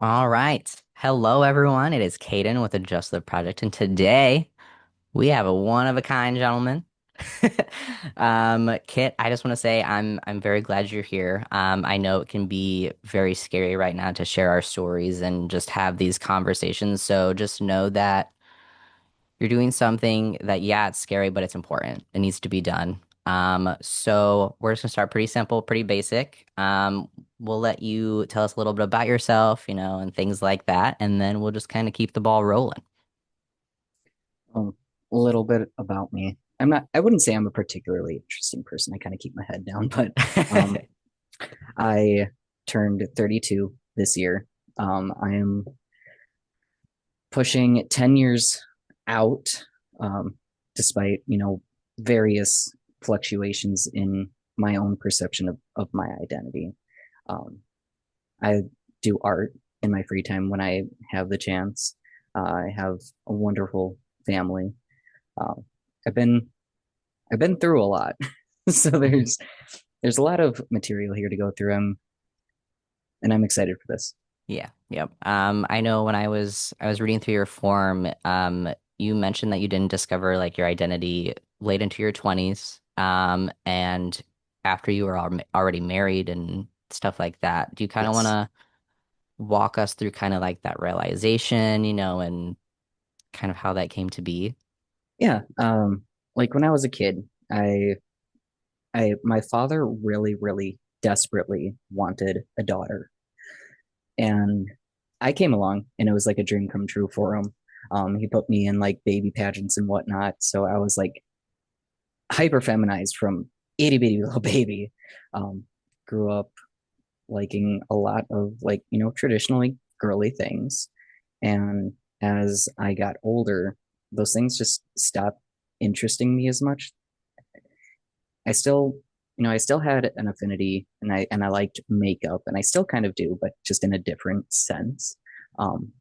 All right. Hello, everyone. It is Caden with Adjust the Project, and today we have a one of a kind gentleman. Kit, I just want to say I'm very glad you're here. I know it can be very scary right now to share our stories and just have these conversations. So just know that you're doing something that, yeah, it's scary, but it's important. It needs to be done. So we're just gonna start pretty simple, pretty basic. We'll let you tell us a little bit about yourself, and things like that, and then we'll just kind of keep the ball rolling. Um, a little bit about me. I wouldn't say I'm a particularly interesting person. I kind of keep my head down, but um, I turned 32 this year. I am pushing 10 years out, despite, various fluctuations in my own perception of my identity. Um, I do art in my free time when I have the chance. I have a wonderful family. Um, I've been I've been through a lot, so there's a lot of material here to go through. And I'm excited for this. Yeah, yep. I know when I was reading through your form, you mentioned that you didn't discover like your identity late into your 20s, and after you were already married and stuff like that. Do you kind of want Yes. to walk us through kind of like that realization, and kind of how that came to be? Yeah. Like when I was a kid, my father really, really desperately wanted a daughter, and I came along, and it was like a dream come true for him. He put me in like baby pageants and whatnot, so I was like hyper feminized from itty bitty little baby. Um, Grew up liking a lot of like traditionally girly things, and as I got older, those things just stopped interesting me as much. I still, I still had an affinity, and I liked makeup, and I still kind of do, but just in a different sense. Um,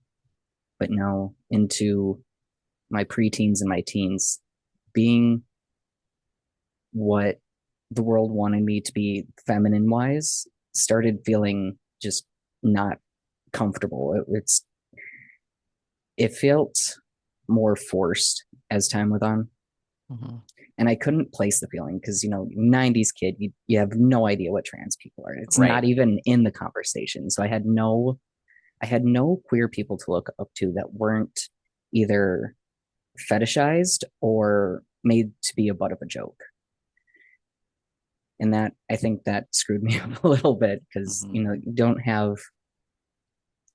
but now into my preteens and my teens, being what the world wanted me to be feminine wise started feeling just not comfortable. It felt more forced as time went on. Hmm. And I couldn't place the feeling because, 90s kid, you have no idea what trans people are. It's Right. not even in the conversation. So I had no queer people to look up to that weren't either fetishized or made to be a butt of a joke. And that I think that screwed me up a little bit because, Hmm. you don't have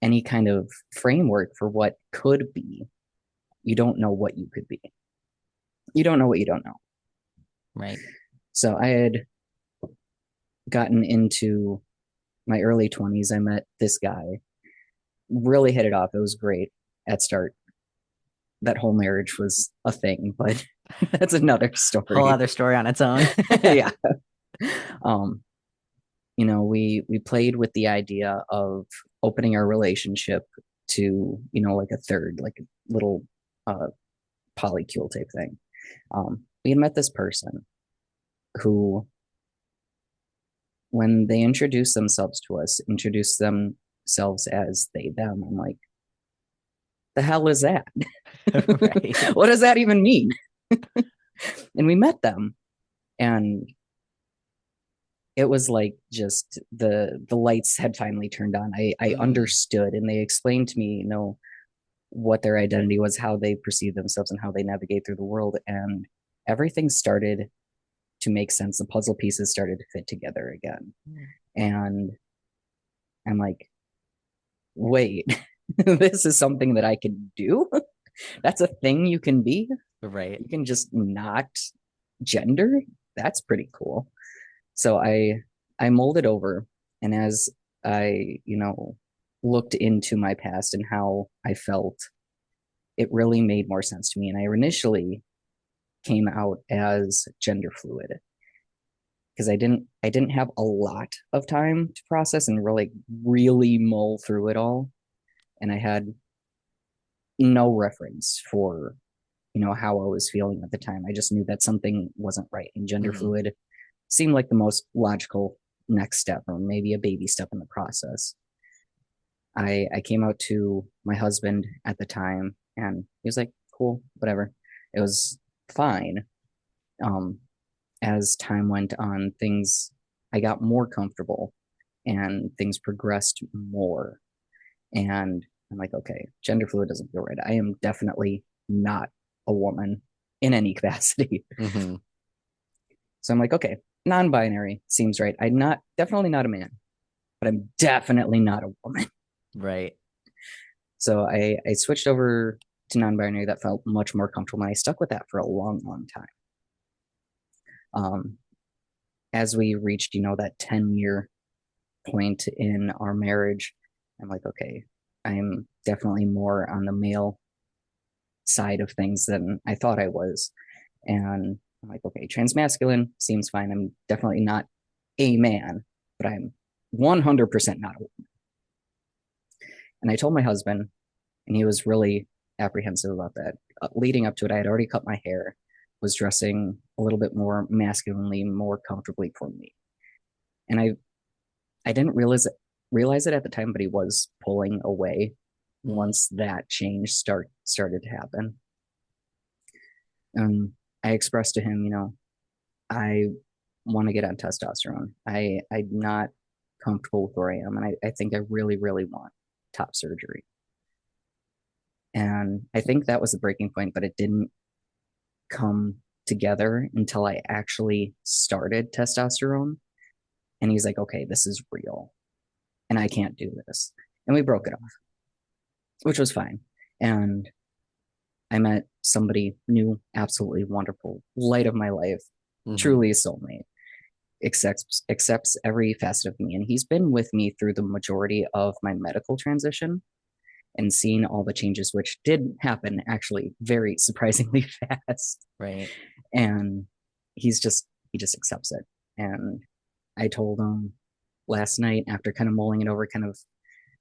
any kind of framework for what could be. You don't know what you could be. You don't know what you don't know. Right. So I had gotten into my early 20s. I met this guy, really hit it off. It was great at start. That whole marriage was a thing, but that's another Whole story. other story on its own. Yeah. Um, we played with the idea of opening our relationship to, like a third, like a little uh polycule type thing. We had met this person who, when they introduced themselves to us, introduced themselves as they, them. I'm like, the hell is that? Right. What does that even mean? And we met them, and it was like just the lights had finally turned on. I Mm. understood, and they explained to me, what their identity was, how they perceive themselves, and how they navigate through the world. And everything started to make sense. The puzzle pieces started to fit together again. And I'm like, wait, this is something that I can do? That's a thing you can be? Right. You can just not gender? That's pretty cool. So I molded over, and as I, looked into my past and how I felt, it really made more sense to me. And I initially came out as gender fluid because I didn't have a lot of time to process and really mull through it all. And I had no reference for, how I was feeling at the time. I just knew that something wasn't right. And gender Hmm. fluid seemed like the most logical next step, or maybe a baby step in the process. I came out to my husband at the time, and he was like, "Cool, whatever." It was fine. Um, as time went on, things I got more comfortable, and things progressed more. And I'm like, okay, gender fluid doesn't feel right. I am definitely not a woman in any capacity. Hmm. So I'm like, okay, non-binary seems right. I'm not definitely not a man, but I'm definitely not a woman. Right. So I switched over to non-binary. That felt much more comfortable, and I stuck with that for a long, long time. Um, as we reached, that 10-year point in our marriage, I'm like, okay, I'm definitely more on the male side of things than I thought I was. And I'm like, okay, transmasculine seems fine. I'm definitely not a man, but I'm 100% not a woman. And I told my husband, and he was really apprehensive about that. Leading up to it, I had already cut my hair, was dressing a little bit more masculinely, more comfortably for me. And I didn't realize it at the time, but he was pulling away Mm. once that change started to happen. And I expressed to him, I want to get on testosterone. I'm not comfortable with where I am, and I think I really, really want top surgery. And I think that was the breaking point, but it didn't come together until I actually started testosterone. And he's like, okay, this is real, and I can't do this. And we broke it off, which was fine. And I met somebody new, absolutely wonderful, light of my life, Hmm. truly a soulmate. Accepts every facet of me, and he's been with me through the majority of my medical transition and seen all the changes, which did happen actually very surprisingly fast. Right. And he just accepts it. And I told him last night, after kind of mulling it over, kind of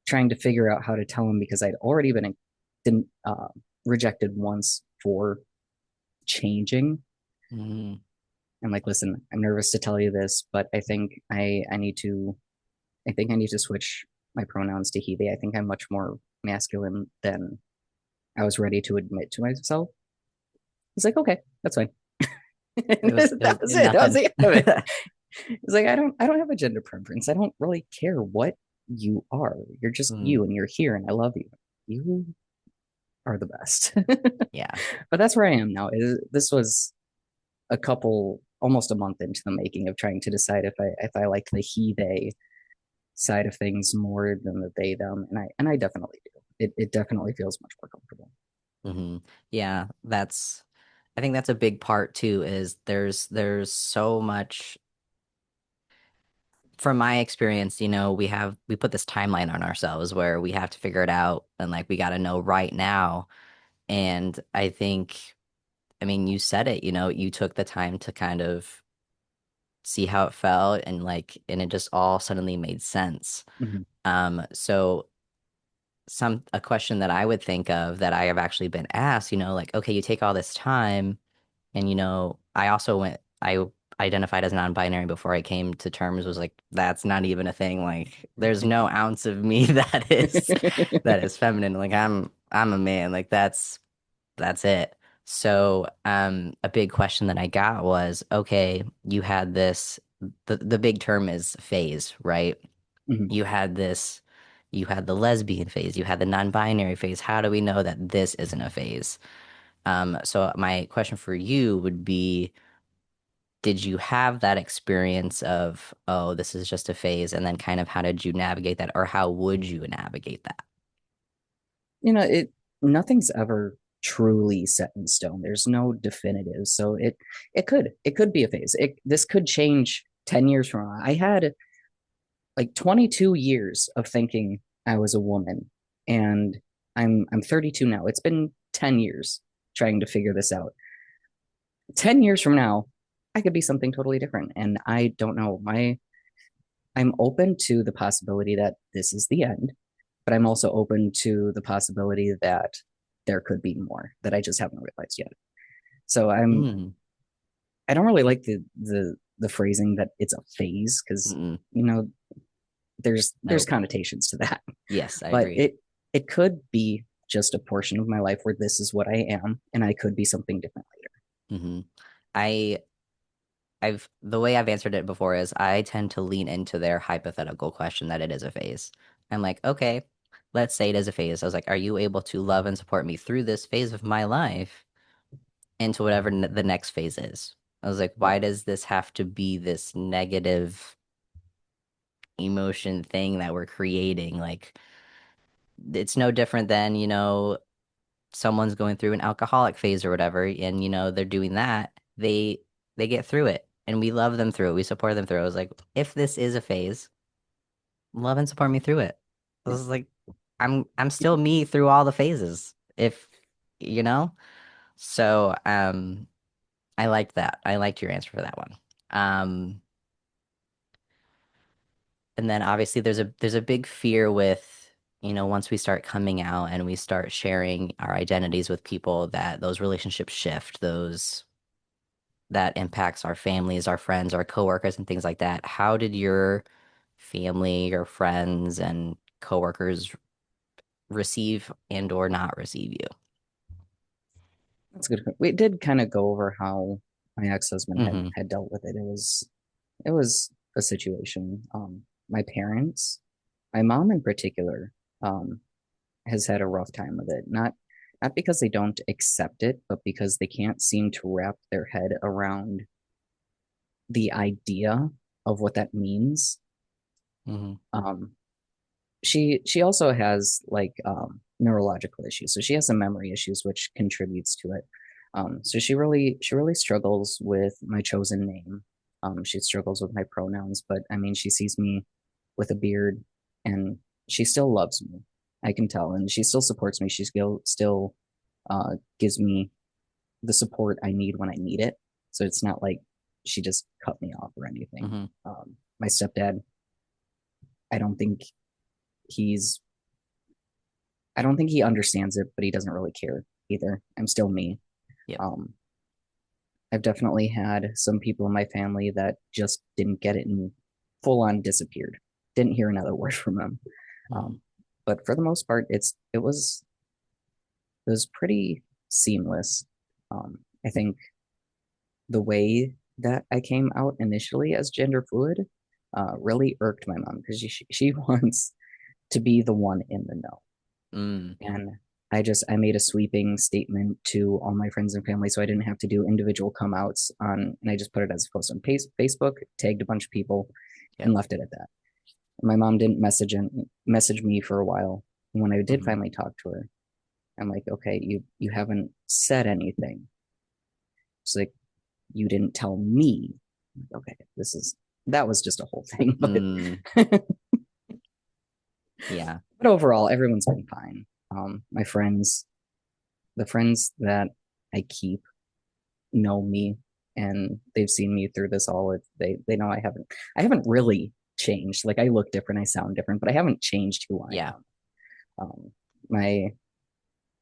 trying to figure out how to tell him, because I'd already been rejected once for changing. Hmm. I'm like, listen, I'm nervous to tell you this, but I think I need to switch my pronouns to he, they. I think I'm much more masculine than I was ready to admit to myself. He's like, okay, that's fine. It was That was it. That was nothing. the end of it. He's like, I don't have a gender preference. I don't really care what you are. You're just Mm. you, and you're here, and I love you. You are the best. Yeah. But that's where I am now. This was almost a month into the making of trying to decide if I liked the he they side of things more than the they them, and I definitely do. It definitely feels much more comfortable. Hmm. Yeah, I think that's a big part too, is there's so much from my experience, we put this timeline on ourselves where we have to figure it out and like we got to know right now. And I mean, you said it, you took the time to kind of see how it felt and it just all suddenly made sense. Mhm. So a question that I would think of that I have actually been asked, like, okay, you take all this time. And I identified as non-binary before I came to terms was like, that's not even a thing. Like, there's no ounce of me that is feminine. Like, I'm a man. Like, that's it. So, a big question that I got was, okay, you had the big term is phase, right? Mhm. You had you had the lesbian phase, you had the non-binary phase. How do we know that this isn't a phase? So my question for you would be, did you have that experience of, oh, this is just a phase, and then kind of how did you navigate that, or how would you navigate that? It nothing's ever truly set in stone. There's no definitive. So it could be a phase. This could change 10 years from now. I had like 22 years of thinking I was a woman, and I'm 32 now. It's been 10 years trying to figure this out. 10 years from now, I could be something totally different, and I don't know. I'm open to the possibility that this is the end, but I'm also open to the possibility that there could be more that I just haven't realized yet. So Mm, I don't really like the phrasing that it's a phase, because mm, you know there's Nope. connotations to that, Yes, I but agree. it could be just a portion of my life where this is what I am, and I could be something different later. hmm I I've the way I've answered it before is I tend to lean into their hypothetical question that it is a phase. I'm like, okay, let's say it is a phase. I was like, are you able to love and support me through this phase of my life into whatever the next phase is? I was like, Yeah, why does this have to be this negative emotion thing that we're creating? Like, it's no different than, someone's going through an alcoholic phase or whatever, and they're doing that, they get through it, and we love them through it. We support them through it. I was like, if this is a phase, love and support me through it. I yeah. was like, I'm still me through all the phases. If you know, so I liked that. I liked your answer for that one. Um, and then obviously there's a big fear with once we start coming out and we start sharing our identities with people that those relationships shift, those that impacts our families, our friends, our coworkers, and things like that. How did your family, your friends, and coworkers receive and or not receive you? That's good. We did kind of go over how my ex-husband Mm-hmm. had dealt with it. It was a situation. My parents, my mom in particular, um, has had a rough time with it. Not because they don't accept it, but because they can't seem to wrap their head around the idea of what that means. Mm-hmm. Um, she also has like neurological issues, so she has some memory issues, which contributes to it. So she really struggles with my chosen name. She struggles with my pronouns, but I mean, she sees me with a beard, and she still loves me. I can tell, and she still supports me. She still gives me the support I need when I need it. So it's not like she just cut me off or anything. Mm-hmm. My stepdad, I don't think he's I don't think he understands it, but he doesn't really care either. I'm still me. Yep. Um, I've definitely had some people in my family that just didn't get it and full on disappeared. Didn't hear another word from them. Mm-hmm. Um, but for the most part, it was pretty seamless. I think the way that I came out initially as gender fluid really irked my mom because she wants to be the one in the know. Mm. And I made a sweeping statement to all my friends and family so I didn't have to do individual come outs on, and I just put it as a post on Facebook, tagged a bunch of people, and Yep. left it at that. My mom didn't message me for a while. And when I did Mm-hmm. finally talk to her, I'm like, okay, you haven't said anything. She's like, you didn't tell me. I'm like, okay, that was just a whole thing, but Mm. Yeah. but overall, everyone's been fine. My friends, the friends that I keep know me and they've seen me through this all. They know I haven't really changed. Like I look different, I sound different, but I haven't changed who I Yeah. am. My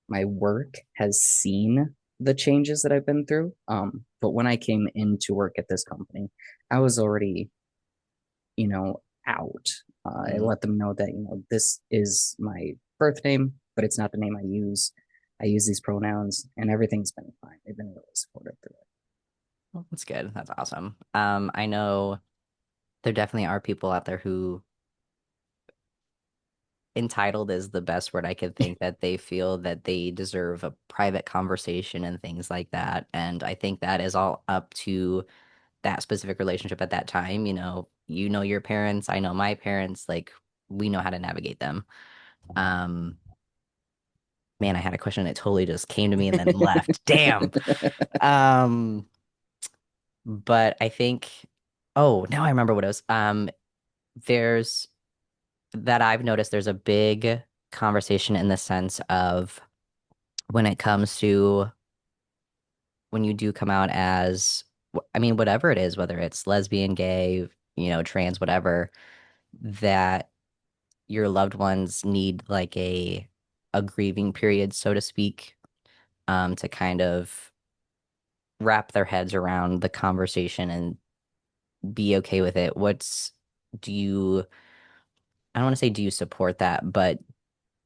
my work has seen the changes that I've been through. But when I came into work at this company, I was already, out. I Mm-hmm. let them know that, this is my birth name, but it's not the name I use. I use these pronouns and everything's been fine. They've been really supportive through it. Well, that's good. That's awesome. I know there definitely are people out there who entitled is the best word I could think, that they feel that they deserve a private conversation and things like that. And I think that is all up to that specific relationship at that time. You know your parents, I know my parents, like we know how to navigate them. Um, man, I had a question that totally just came to me and then left. Damn. Um, but I think, oh, now I remember what it was. There's that I've noticed there's a big conversation in the sense of when it comes to when you do come out as, I mean, whatever it is, whether it's lesbian, gay, trans, whatever, that your loved ones need like a grieving period, so to speak, to kind of wrap their heads around the conversation and be okay with it. Do you I don't want to say do you support that, but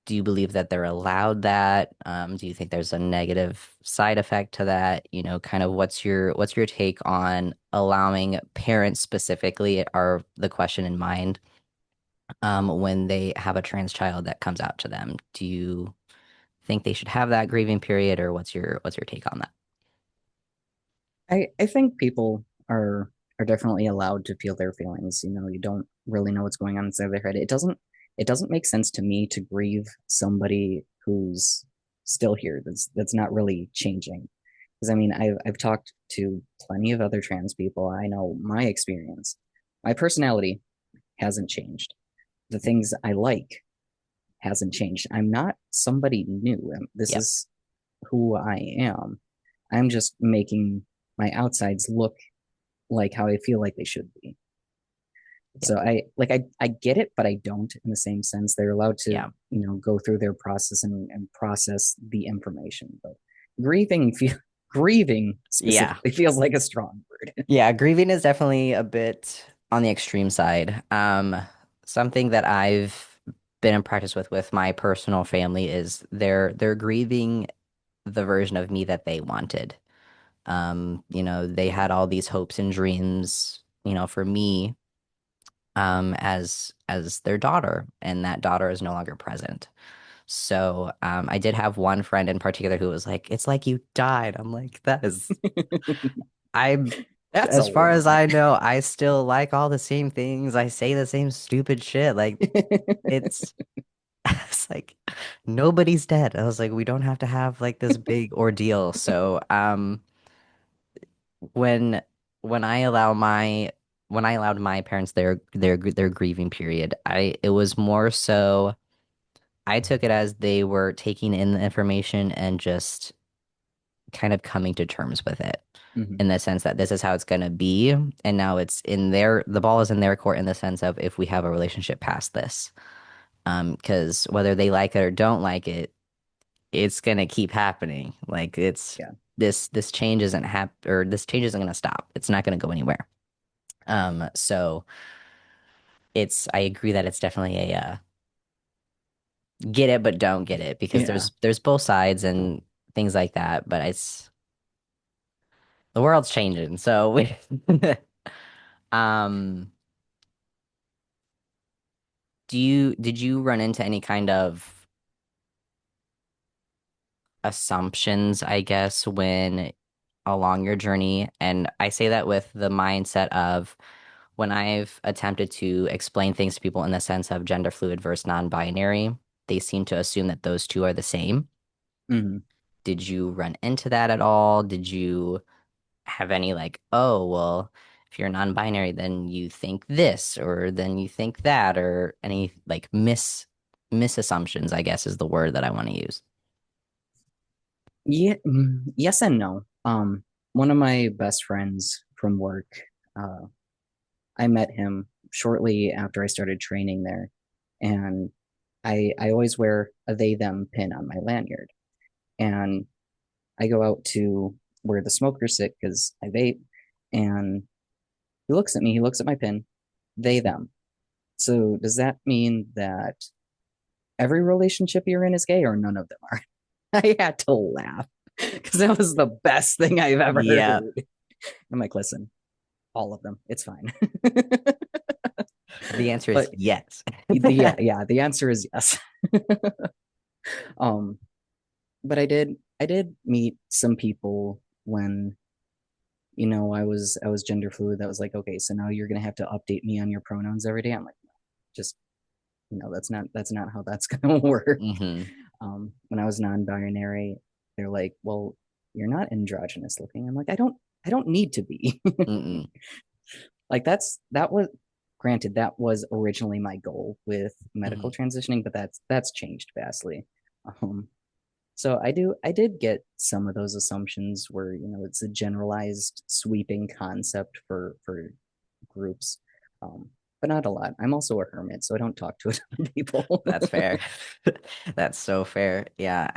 do you believe that they're allowed that? Do you think there's a negative side effect to that? You know, kind of what's your take on allowing parents specifically are the question in mind when they have a trans child that comes out to them? Do you think they should have that grieving period, or what's your take on that? I think people are definitely allowed to feel their feelings. You know, you don't really know what's going on inside their head. It doesn't make sense to me to grieve somebody who's still here that's not really changing. Because I mean, I've talked to plenty of other trans people. I know my experience. My personality hasn't changed. The things I like hasn't changed. I'm not somebody new. This Yep. is who I am. I'm just making my outsides look like how I feel like they should be. Yep. So I get it, but I don't in the same sense. They're allowed to, Yeah. go through their process and process the information. But grieving feel grieving Yeah. specifically feels like a strong word. Yeah, grieving is definitely a bit on the extreme side. Something that I've been in practice with my personal family is they're grieving the version of me that they wanted. They had all these hopes and dreams, for me, as their daughter, and that daughter is no longer present. So, I did have one friend in particular who was like, "It's like you died." I'm like, "That is I'm That's a as far as lot. I know, I still like all the same things. I say the same stupid shit. Like it's it's like nobody's dead. I was like, we don't have to have like this big ordeal. So when when I allow my when I allowed my parents their grieving period, I it was more so I took it as they were taking in the information and just kind of coming to terms with it Mhm. in the sense that this is how it's going to be. And now the ball is in their court in the sense of if we have a relationship past this. Because whether they like it or don't like it, it's going to keep happening. Like Yeah. this change isn't or this change isn't going to stop. It's not going to go anywhere. So I agree that it's definitely a, get it, but don't get it because Yeah. there's both sides and things like that. But the world's changing. So um, did you run into any kind of assumptions, I guess, when along your journey? And I say that with the mindset of when I've attempted to explain things to people in the sense of gender fluid versus non-binary, they seem to assume that those two are the same. Mhm. Did you run into that at all? Did you have any like, oh, well, if you're non-binary, then you think this or then you think that, or any like misassumptions, I guess is the word that I want to use. Yeah, yes and no. One of my best friends from work, uh, I met him shortly after I started training there, and I always wear a they them pin on my lanyard, and I go out to where the smokers sit because I vape, and he looks at me, he looks at my pin, they them. So does that mean that every relationship you're in is gay or none of them are? I had to laugh because that was the best thing I've ever Yeah, heard. I'm like, listen, all of them, it's fine. the answer is But yes. yeah, the answer is yes. um, but I did meet some people when I was gender fluid. That was like, okay, so now you're gonna have to update me on your pronouns every day. I'm like, just that's not how that's gonna work. hmm When I was non-binary, they're like, well, you're not androgynous looking. I'm like, I don't need to be. Mm-mm. Like that was granted that was originally my goal with medical Hmm. transitioning, but that's changed vastly. Um, so I did get some of those assumptions where it's a generalized sweeping concept for groups, but not a lot. I'm also a hermit, so I don't talk to a ton of people. That's fair. That's so fair. Yeah,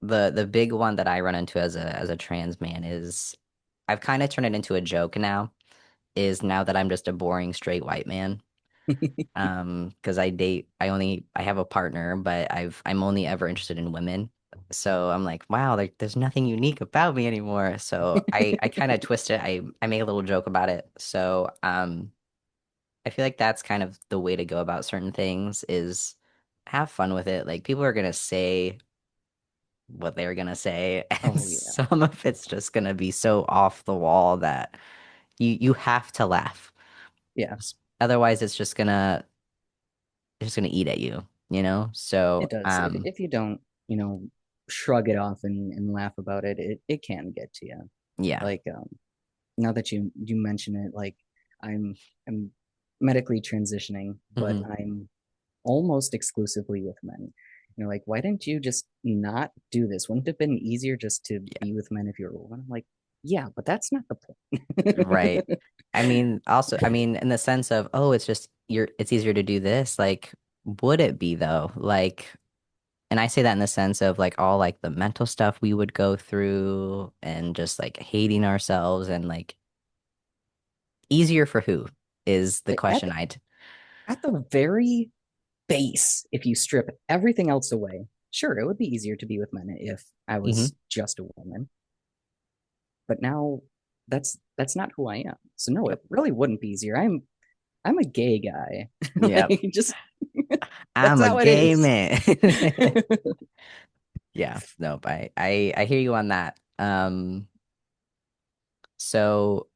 the big one that I run into as a trans man is I've kind of turned it into a joke now, is now that I'm just a boring straight white man. Because I have a partner, but I'm only ever interested in women. So I'm like, wow, there's nothing unique about me anymore. So I kind of twist it. I make a little joke about it. So I feel like that's kind of the way to go about certain things is have fun with it. Like people are gonna say what they're gonna say, and Oh yeah. some of it's just gonna be so off the wall that you have to laugh. Yeah, Otherwise, it's just gonna eat at you, you know? it So, does. If you don't, you know, shrug it off and laugh about it, it can get to you. yeah. Like now that you mention it, like I'm I'm medically transitioning, but Hmm. I'm almost exclusively with men. You know, like why didn't you just not do this? Wouldn't it have been easier just to Yeah. be with men if you were a woman? I'm like, yeah, but that's not the Right. point. I mean, in the sense of, oh, it's easier to do this. Like, would it be though? Like, and I say that in the sense of like all like the mental stuff we would go through and just like hating ourselves and like easier for who is the Like question I'd. at the very base, if you strip everything else away, sure, it would be easier to be with men if I Hmm. was just a woman. But now that's not who I am. So no, it Yep. really wouldn't be easier. I'm a gay guy. Yep. Like just that's I'm a how it gay is. man. Yeah, no, but I hear you on that. So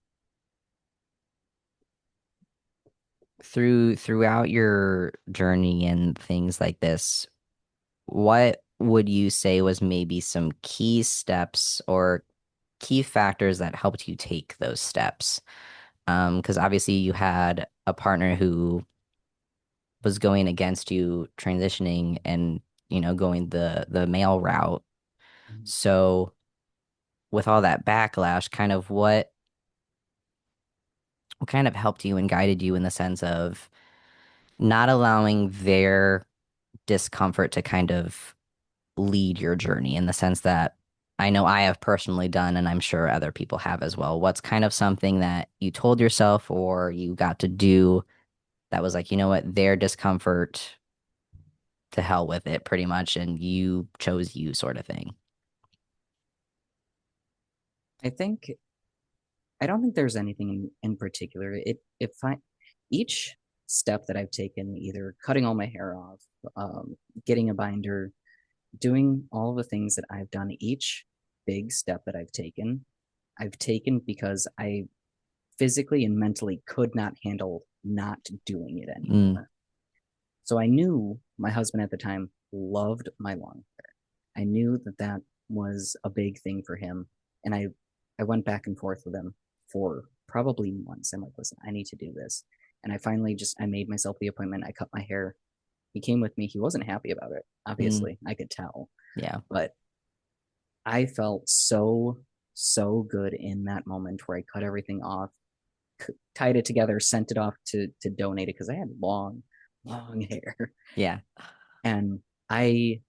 throughout your journey and things like this, what would you say was maybe some key steps or key factors that helped you take those steps? Because obviously you had a partner who was going against you transitioning and going the male route. So with all that backlash, kind of what kind of helped you and guided you in the sense of not allowing their discomfort to kind of lead your journey in the sense that I know I have personally done, and I'm sure other people have as well. What's kind of something that you told yourself or you got to do that was like, you know what, their discomfort to hell with it pretty much, and you chose you sort of thing. I think I don't think there's anything in particular. It if I each step that I've taken, either cutting all my hair off, getting a binder, doing all the things that I've done, each big step that I've taken because I physically and mentally could not handle not doing it Mm, anymore. So I knew my husband at the time loved my long hair. I knew that that was a big thing for him, and I went back and forth with him for probably months. I'm like, listen, I need to do this, and I finally just I made myself the appointment. I cut my hair. He came with me. He wasn't happy about it. mm, Obviously, I could tell, yeah. but I felt so good in that moment where I cut everything off, tied it together, sent it off to donate it because I had long hair, Yeah. and I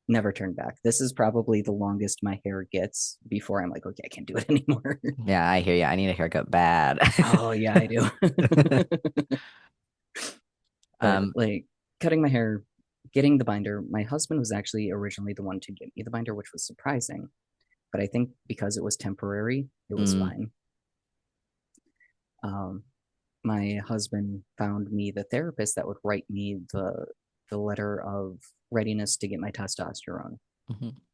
never turned back. This is probably the longest my hair gets before I'm like, okay, I can't do it anymore. Yeah, I hear you. I need a haircut bad. Oh yeah, I do. But um like cutting my hair, getting the binder, my husband was actually originally the one to get me the binder, which was surprising. But I think because it was temporary, it was mm, fine. Um, my husband found me the therapist that would write me the letter of readiness to get my testosterone. mhm,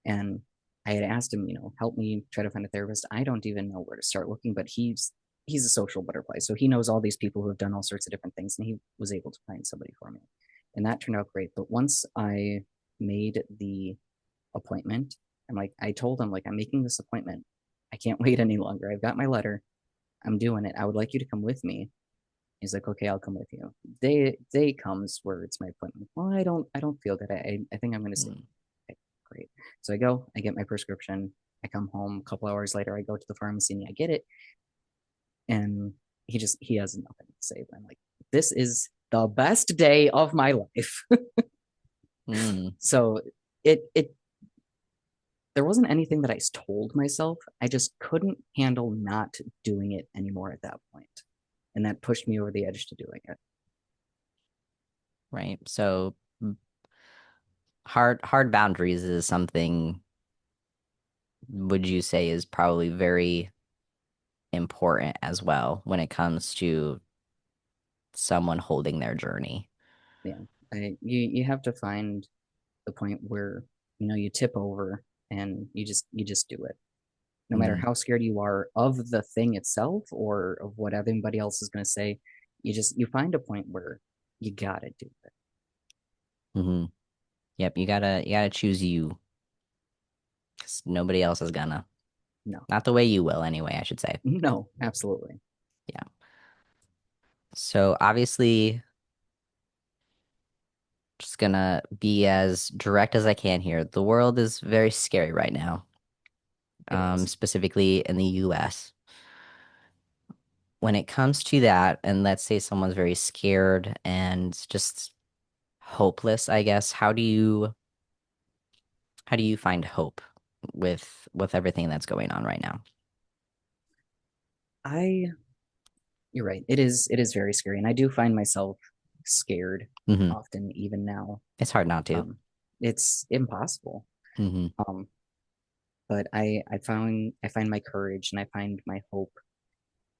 And I had asked him, you know, help me try to find a therapist. I don't even know where to start looking, but he's a social butterfly. So he knows all these people who have done all sorts of different things, and he was able to find somebody for me. And that turned out great. But once I made the appointment, I told him, like, I'm making this appointment. I can't wait any longer. I've got my letter. I'm doing it. I would like you to come with me. He's like, okay, I'll come with you. Day comes where it's my appointment. Well, I don't feel good. I think I'm gonna stay. mm, Okay, great. So I go, I get my prescription, I come home a couple hours later, I go to the pharmacy and I get it, and he has nothing to say. But I'm like, this is the best day of my life. mm, So it there wasn't anything that I told myself. I just couldn't handle not doing it anymore at that point. And that pushed me over the edge to doing it. right? So hard boundaries is something would you say is probably very important as well when it comes to someone holding their journey. Yeah. You have to find the point where, you tip over and you just do it. No matter Hmm. how scared you are of the thing itself or of what everybody else is going to say, you find a point where you got to do it. Hmm. Yep, you gotta choose you 'cause nobody else is gonna. No. Not the way you will anyway, I should say. No, absolutely. Yeah. So obviously just gonna be as direct as I can here. The world is very scary right now, It is. specifically in the US. When it comes to that, and let's say someone's very scared and just hopeless, I guess, how do you find hope with everything that's going on right now? I You're right. It is very scary, and I do find myself scared Hmm. often, even now. It's hard not to. Um, it's impossible. Hmm. Um, but I find my courage and I find my hope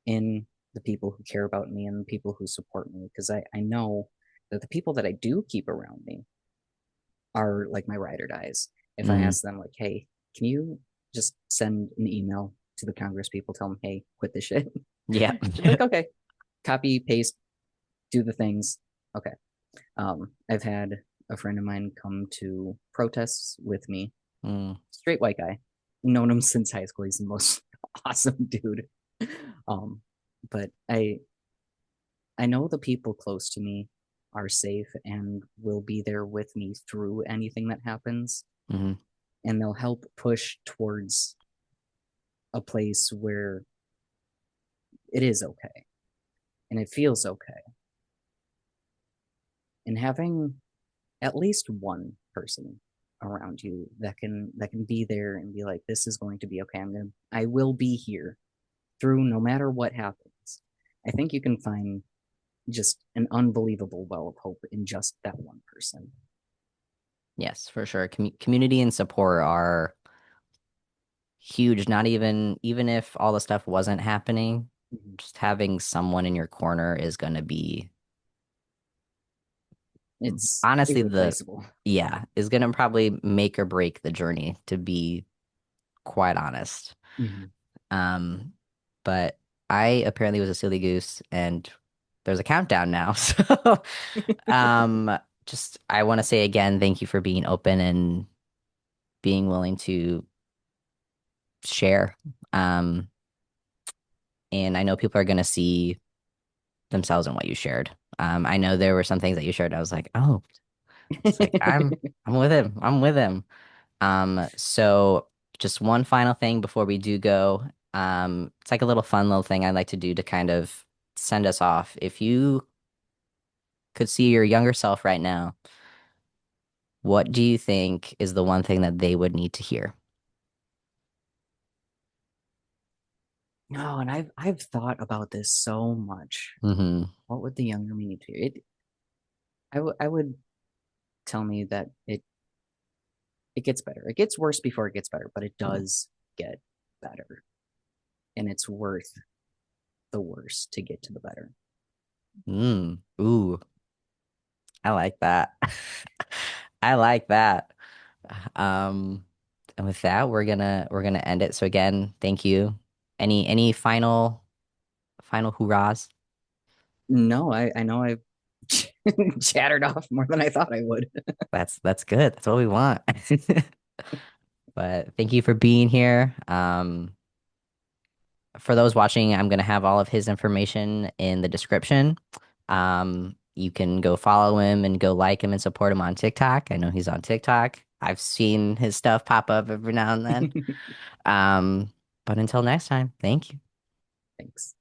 in the people who care about me and the people who support me because I know that the people that I do keep around me are like my ride or dies. If I Hmm. ask them like, hey, can you just send an email to the Congress people, tell them, hey, quit this shit. Yeah. They'd be like, okay, copy, paste, do the things. Okay. I've had a friend of mine come to protests with me, Mm, straight white guy, known him since high school. He's the most awesome dude. Um, but I know the people close to me are safe and will be there with me through anything that happens, hmm. and they'll help push towards a place where it is okay and it feels okay. And having at least one person around you that can be there and be like, this is going to be okay. I will be here through no matter what happens. I think you can find just an unbelievable well of hope in just that one person. Yes, for sure. Community and support are huge. Not even if all the stuff wasn't happening, Mhm. just having someone in your corner is going to be It's honestly the irreplaceable. yeah, is going to probably make or break the journey, to be quite honest. Mhm. Um, but I apparently was a silly goose, and there's a countdown now. So, um, just I want to say again, thank you for being open and being willing to share. Um, and I know people are going to see themselves in what you shared. I know there were some things that you shared. I was like, oh, it's like I'm with him. I'm with him. So just one final thing before we do go. It's like a little fun little thing I'd like to do to kind of send us off. If you could see your younger self right now, what do you think is the one thing that they would need to hear? No, and I've thought about this so much. Mm-hmm. What would the younger me need to hear? I would tell me that it gets better. It gets worse before it gets better, but it does get better. And it's worth the worse to get to the better. Mm. Ooh, I like that. I like that. Um, and with that, we're gonna end it. So again, thank you. Any final hurrahs? No, I know I chattered off more than I thought I would. That's good. That's what we want. But thank you for being here. For those watching, I'm gonna have all of his information in the description. You can go follow him and go like him and support him on TikTok. I know he's on TikTok. I've seen his stuff pop up every now and then. Um, but until next time, thank you. Thanks.